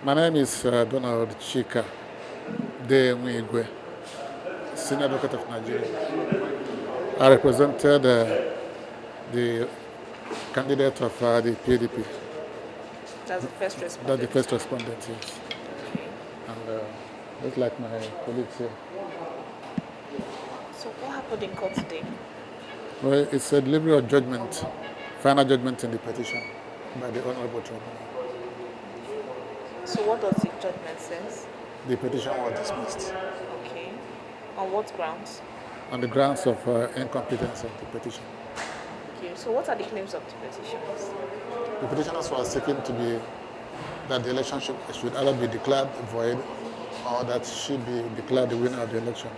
My name is Donald Chika de Ikwerre, Senior Advocate of Nigeria. I represented the candidate of the PDP. That's the first respondent? That's the first respondent, yes. Okay. And just like my colleagues here. So what happened in court today? Well, it's a delivery of judgment, final judgment in the petition by the Honorable Tribunal. So what does the judgment say? The petition was dismissed. Okay. On what grounds? On the grounds of incompetence of the petition. Okay. So what are the claims of the petitioners? The petitioners were seeking to be that the election should either be declared void or that she be declared the winner of the election.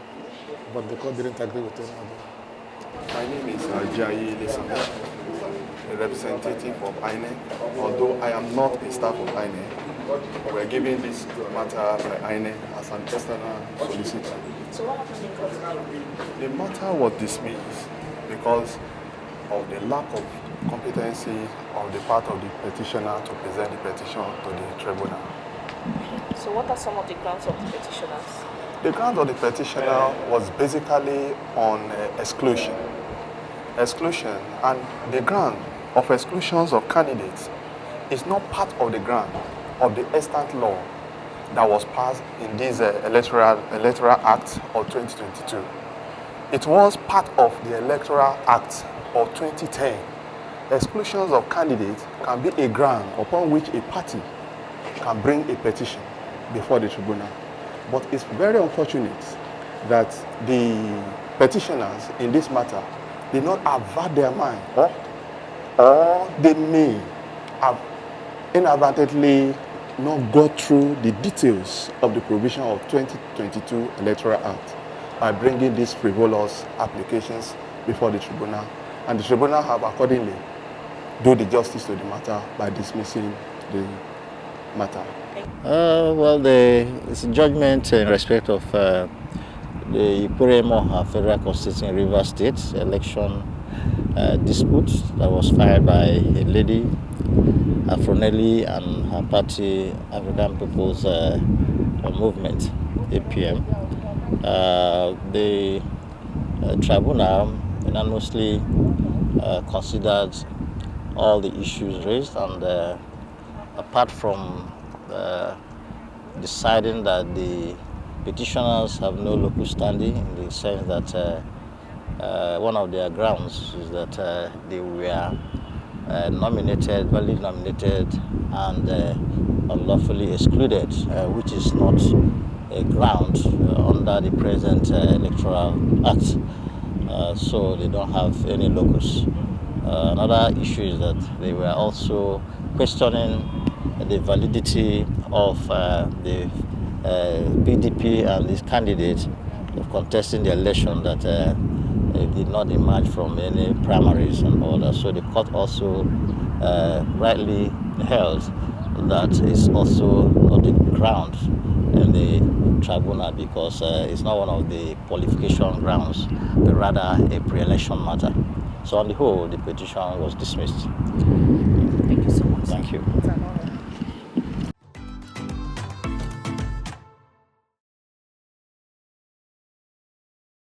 But the court didn't agree with any of them. My name is Ajayi Lesana, a representative of INEC. Although I am not a staff of INEC, we are given this matter by INEC as an external solicitor. So what happened in court today? The matter was dismissed because of the lack of competency on the part of the petitioner to present the petition to the tribunal. So what are some of the grounds of the petitioners? The ground of the petitioner was basically on exclusion. Exclusion, and the ground of exclusions of candidates is not part of the ground of the extant law that was passed in this electoral act of 2022. It was part of the electoral act of 2010. Exclusions of candidates can be a ground upon which a party can bring a petition before the tribunal. But it's very unfortunate that the petitioners in this matter did not avert their mind, or they may have inadvertently not go through the details of the provision of 2022 Electoral Act by bringing these frivolous applications before the tribunal. And the tribunal have accordingly do the justice to the matter by dismissing the matter. Well, it's a judgment in respect of the Ikwerre Emohua Federal Constituency in Rivers State election dispute that was filed by a lady, Afronelli, and her party, African People's Movement, APM. The tribunal unanimously considered all the issues raised, and apart from deciding that the petitioners have no local standing, in the sense that one of their grounds is that they were validly nominated and unlawfully excluded, which is not a ground under the present electoral act. So they don't have any locus. Another issue is that they were also questioning the validity of the PDP and this candidate of contesting the election, that did not emerge from any primaries and all that. So the court also rightly held that it's also not the ground in the tribunal, because it's not one of the qualification grounds, but rather a pre-election matter. So on the whole, the petition was dismissed. Thank you so much. Thank you.